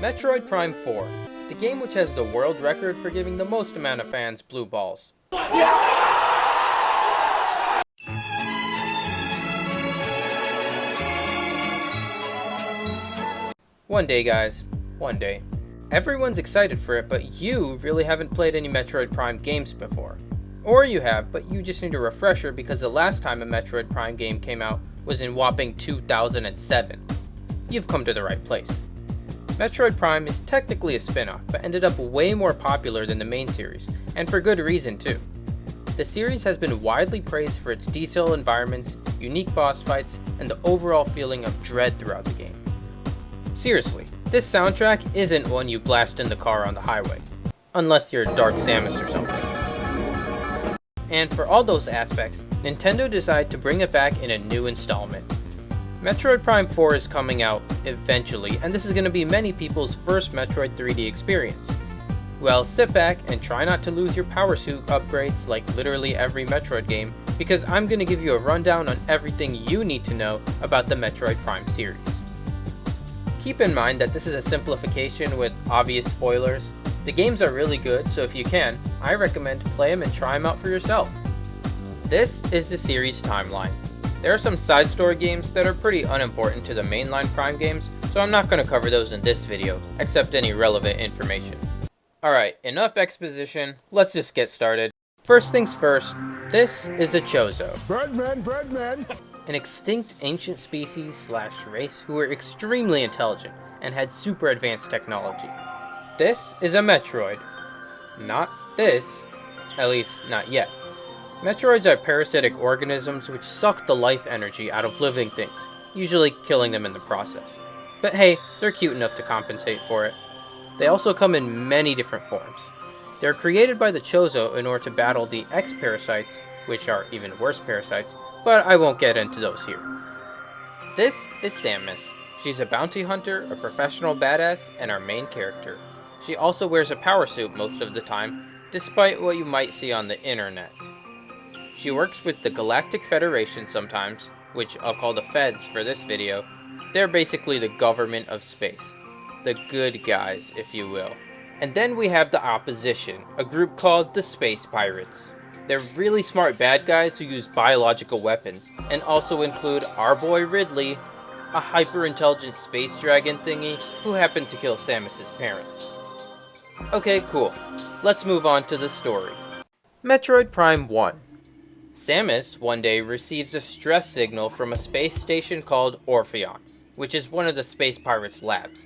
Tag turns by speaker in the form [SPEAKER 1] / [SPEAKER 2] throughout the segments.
[SPEAKER 1] Metroid Prime 4, the game which has the world record for giving the most amount of fans blue balls. One day, guys. One day. Everyone's excited for it, but you really haven't played any Metroid Prime games before. Or you have, but you just need a refresher because the last time a Metroid Prime game came out was in whopping 2007. You've come to the right place. Metroid Prime is technically a spin-off, but ended up way more popular than the main series, and for good reason too. The series has been widely praised for its detailed environments, unique boss fights, and the overall feeling of dread throughout the game. Seriously, this soundtrack isn't one you blast in the car on the highway, unless you're Dark Samus or something. And for all those aspects, Nintendo decided to bring it back in a new installment. Metroid Prime 4 is coming out eventually, and this is going to be many people's first Metroid 3D experience. Well, sit back and try not to lose your power suit upgrades like literally every Metroid game, because I'm going to give you a rundown on everything you need to know about the Metroid Prime series. Keep in mind that this is a simplification with obvious spoilers. The games are really good, so if you can, I recommend play them and try them out for yourself. This is the series timeline. There are some side story games that are pretty unimportant to the mainline Prime games, so I'm not going to cover those in this video, except any relevant information. Alright, enough exposition, let's just get started. First things first, this is a Chozo. Breadman! An extinct ancient species / race who were extremely intelligent and had super advanced technology. This is a Metroid. Not this, at least not yet. Metroids are parasitic organisms which suck the life energy out of living things, usually killing them in the process. But hey, they're cute enough to compensate for it. They also come in many different forms. They're created by the Chozo in order to battle the X-parasites, which are even worse parasites, but I won't get into those here. This is Samus. She's a bounty hunter, a professional badass, and our main character. She also wears a power suit most of the time, despite what you might see on the internet. She works with the Galactic Federation sometimes, which I'll call the Feds for this video. They're basically the government of space. The good guys, if you will. And then we have the opposition, a group called the Space Pirates. They're really smart bad guys who use biological weapons, and also include our boy Ridley, a hyper-intelligent space dragon thingy who happened to kill Samus's parents. Okay, cool. Let's move on to the story. Metroid Prime 1. Samus one day receives a stress signal from a space station called Orpheon, which is one of the Space Pirates' labs.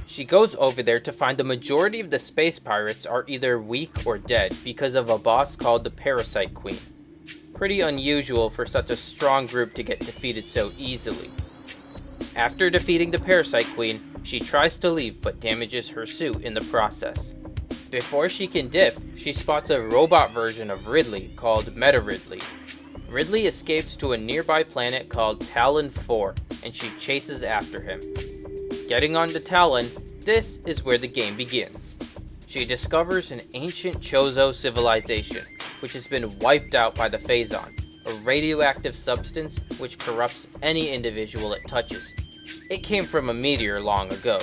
[SPEAKER 1] She goes over there to find the majority of the Space Pirates are either weak or dead because of a boss called the Parasite Queen. Pretty unusual for such a strong group to get defeated so easily. After defeating the Parasite Queen, she tries to leave but damages her suit in the process. Before she can dip, she spots a robot version of Ridley called Meta Ridley. Ridley escapes to a nearby planet called Talon 4, and she chases after him. Getting onto Talon, this is where the game begins. She discovers an ancient Chozo civilization, which has been wiped out by the Phazon, a radioactive substance which corrupts any individual it touches. It came from a meteor long ago.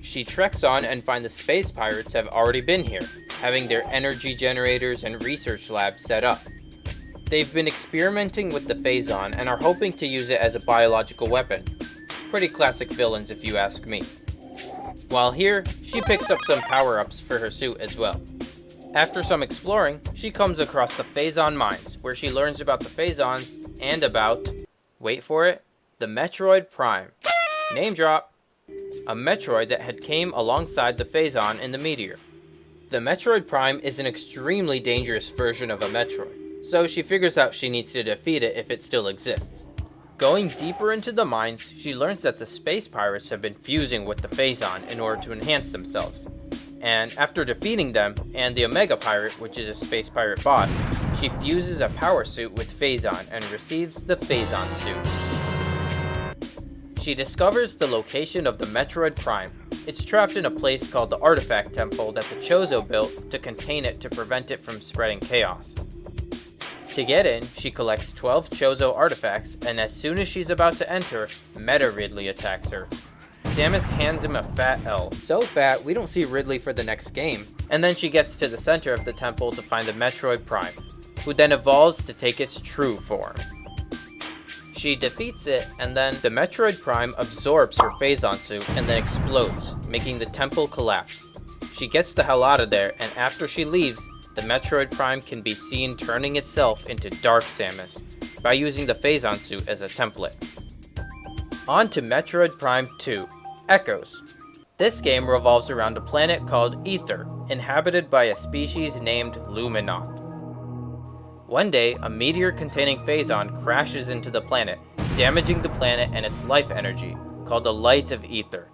[SPEAKER 1] She treks on and finds the Space Pirates have already been here, having their energy generators and research labs set up. They've been experimenting with the Phazon and are hoping to use it as a biological weapon. Pretty classic villains if you ask me. While here, she picks up some power-ups for her suit as well. After some exploring, she comes across the Phazon mines, where she learns about the Phazons and about, wait for it, the Metroid Prime. Name drop! A Metroid that had came alongside the Phazon in the meteor. The Metroid Prime is an extremely dangerous version of a Metroid, so she figures out she needs to defeat it if it still exists. Going deeper into the mines, she learns that the Space Pirates have been fusing with the Phazon in order to enhance themselves. And after defeating them, and the Omega Pirate, which is a Space Pirate boss, she fuses a power suit with Phazon and receives the Phazon suit. She discovers the location of the Metroid Prime. It's trapped in a place called the Artifact Temple that the Chozo built to contain it to prevent it from spreading chaos. To get in, she collects 12 Chozo artifacts, and as soon as she's about to enter, Meta Ridley attacks her. Samus hands him a fat L. So fat, we don't see Ridley for the next game. And then she gets to the center of the temple to find the Metroid Prime, who then evolves to take its true form. She defeats it, and then the Metroid Prime absorbs her Phazon suit and then explodes, making the temple collapse. She gets the hell out of there, and after she leaves, the Metroid Prime can be seen turning itself into Dark Samus by using the Phazon suit as a template. On to Metroid Prime 2, Echoes. This game revolves around a planet called Ether, inhabited by a species named Luminoth. One day, a meteor containing Phazon crashes into the planet, damaging the planet and its life energy, called the Light of Ether.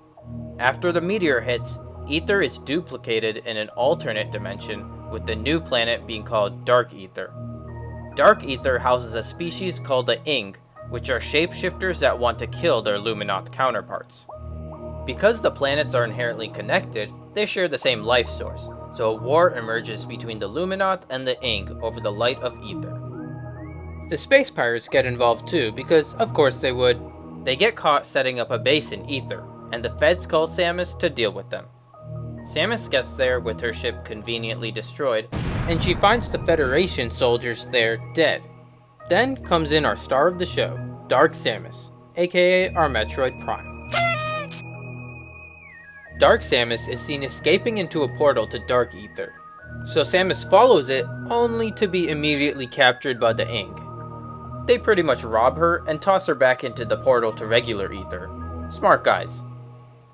[SPEAKER 1] After the meteor hits, Ether is duplicated in an alternate dimension, with the new planet being called Dark Ether. Dark Ether houses a species called the Ing, which are shapeshifters that want to kill their Luminoth counterparts. Because the planets are inherently connected, they share the same life source, so a war emerges between the Luminoth and the Ing over the Light of Ether. The space pirates get involved too, because of course they would. They get caught setting up a base in Ether, and the feds call Samus to deal with them. Samus gets there with her ship conveniently destroyed, and she finds the Federation soldiers there dead. Then comes in our star of the show, Dark Samus, aka our Metroid Prime. Dark Samus is seen escaping into a portal to Dark Ether, so Samus follows it only to be immediately captured by the Ing. They pretty much rob her and toss her back into the portal to regular Ether. Smart guys.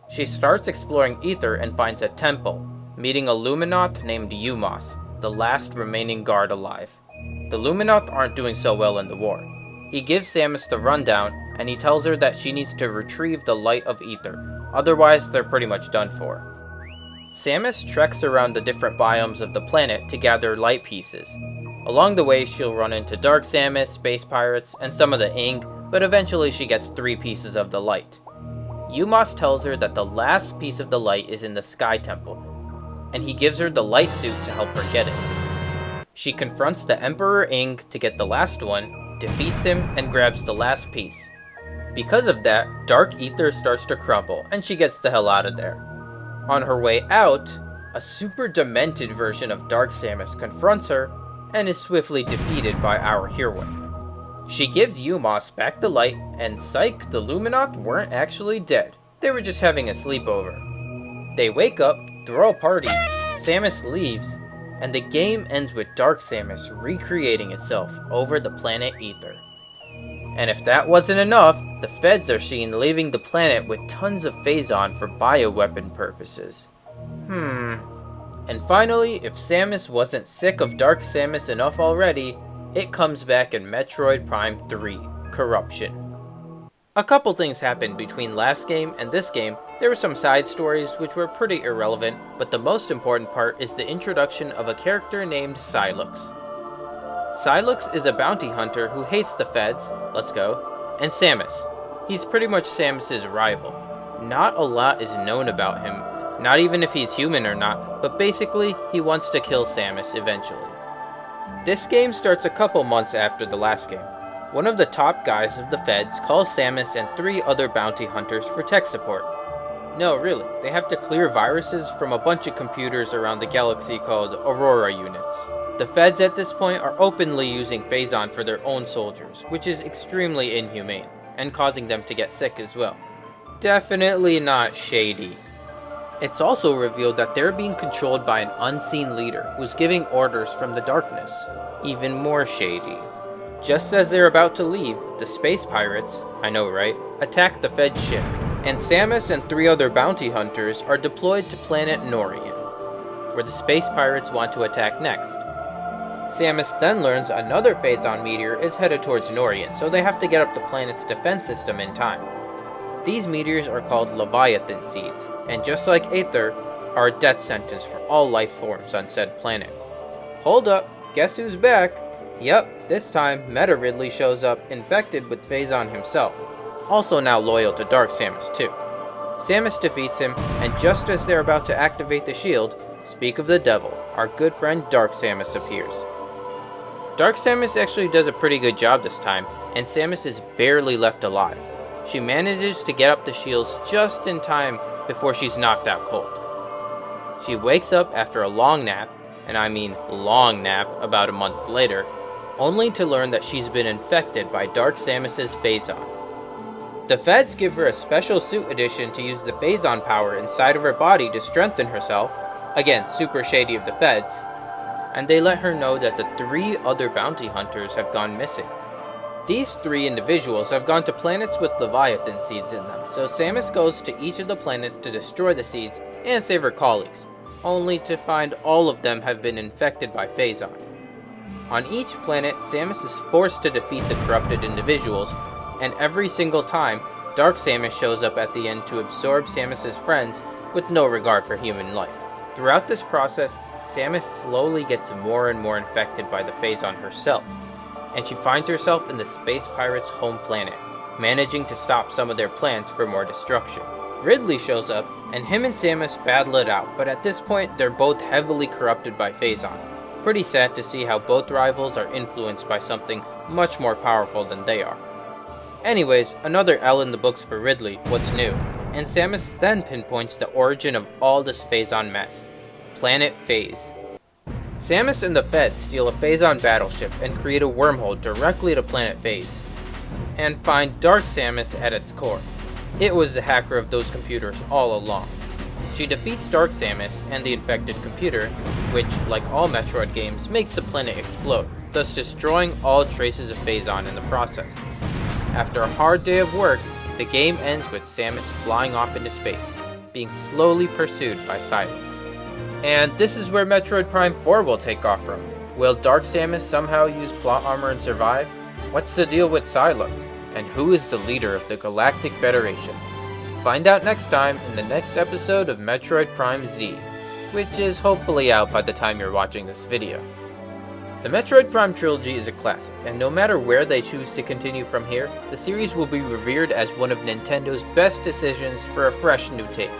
[SPEAKER 1] She starts exploring Ether and finds a temple, meeting a Luminoth named Umos, the last remaining guard alive. The Luminoth aren't doing so well in the war. He gives Samus the rundown, and he tells her that she needs to retrieve the Light of Ether, otherwise they're pretty much done for. Samus treks around the different biomes of the planet to gather light pieces. Along the way, she'll run into Dark Samus, space pirates, and some of the Ing, but eventually she gets 3 pieces of the light. Umos tells her that the last piece of the light is in the Sky Temple, and he gives her the light suit to help her get it. She confronts the Emperor Ing to get the last one, defeats him, and grabs the last piece. Because of that, Dark Ether starts to crumble, and she gets the hell out of there. On her way out, a super demented version of Dark Samus confronts her, and is swiftly defeated by our heroine. She gives Umos back the light, and psych, the Luminoth weren't actually dead. They were just having a sleepover. They wake up, throw a party, Samus leaves, and the game ends with Dark Samus recreating itself over the planet Ether. And if that wasn't enough, the feds are seen leaving the planet with tons of Phazon for bioweapon purposes. And finally, if Samus wasn't sick of Dark Samus enough already, it comes back in Metroid Prime 3, Corruption. A couple things happened between last game and this game. There were some side stories which were pretty irrelevant, but the most important part is the introduction of a character named Sylux. Sylux is a bounty hunter who hates the feds, let's go, and Samus. He's pretty much Samus's rival. Not a lot is known about him, not even if he's human or not, but basically he wants to kill Samus eventually. This game starts a couple months after the last game. One of the top guys of the feds calls Samus and 3 other bounty hunters for tech support. No, really, they have to clear viruses from a bunch of computers around the galaxy called Aurora units. The feds at this point are openly using Phazon for their own soldiers, which is extremely inhumane, and causing them to get sick as well. Definitely not shady. It's also revealed that they're being controlled by an unseen leader who's giving orders from the darkness. Even more shady. Just as they're about to leave, the space pirates, I know right, attack the Fed ship, and Samus and 3 other bounty hunters are deployed to planet Norian, where the space pirates want to attack next. Samus then learns another Phazon meteor is headed towards Norian, so they have to get up the planet's defense system in time. These meteors are called Leviathan seeds, and just like Aether, are a death sentence for all life forms on said planet. Hold up, guess who's back? Yep, this time Meta Ridley shows up infected with Phazon himself, also now loyal to Dark Samus too. Samus defeats him, and just as they're about to activate the shield, speak of the devil, our good friend Dark Samus appears. Dark Samus actually does a pretty good job this time, and Samus is barely left alive. She manages to get up the shields just in time before she's knocked out cold. She wakes up after a long nap, and I mean long nap, about a month later, only to learn that she's been infected by Dark Samus's Phazon. The feds give her a special suit edition to use the Phazon power inside of her body to strengthen herself, again super shady of the feds, and they let her know that the 3 other bounty hunters have gone missing. These 3 individuals have gone to planets with Leviathan seeds in them, so Samus goes to each of the planets to destroy the seeds and save her colleagues, only to find all of them have been infected by Phazon. On each planet, Samus is forced to defeat the corrupted individuals, and every single time, Dark Samus shows up at the end to absorb Samus's friends with no regard for human life. Throughout this process, Samus slowly gets more and more infected by the Phazon herself, and she finds herself in the space pirates' home planet, managing to stop some of their plans for more destruction. Ridley shows up, and him and Samus battle it out, but at this point, they're both heavily corrupted by Phazon. Pretty sad to see how both rivals are influenced by something much more powerful than they are. Anyways, another L in the books for Ridley, what's new? And Samus then pinpoints the origin of all this Phazon mess. Planet Phase. Samus and the Feds steal a Phazon battleship and create a wormhole directly to Planet Phase, and find Dark Samus at its core. It was the hacker of those computers all along. She defeats Dark Samus and the infected computer, which, like all Metroid games, makes the planet explode, thus destroying all traces of Phazon in the process. After a hard day of work, the game ends with Samus flying off into space, being slowly pursued by Silence. And this is where Metroid Prime 4 will take off from. Will Dark Samus somehow use plot armor and survive? What's the deal with Silence? And who is the leader of the Galactic Federation? Find out next time in the next episode of Metroid Prime Z, which is hopefully out by the time you're watching this video. The Metroid Prime trilogy is a classic, and no matter where they choose to continue from here, the series will be revered as one of Nintendo's best decisions for a fresh new take.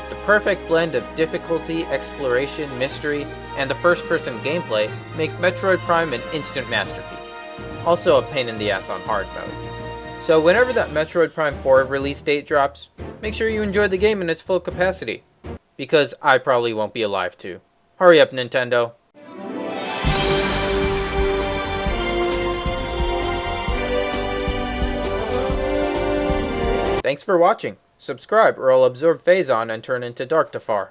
[SPEAKER 1] The perfect blend of difficulty, exploration, mystery, and the first-person gameplay make Metroid Prime an instant masterpiece. Also a pain in the ass on hard mode. So whenever that Metroid Prime 4 release date drops, make sure you enjoy the game in its full capacity, because I probably won't be alive to. Hurry up, Nintendo. Thanks for watching. Subscribe or I'll absorb Phazon and turn into Darktafar.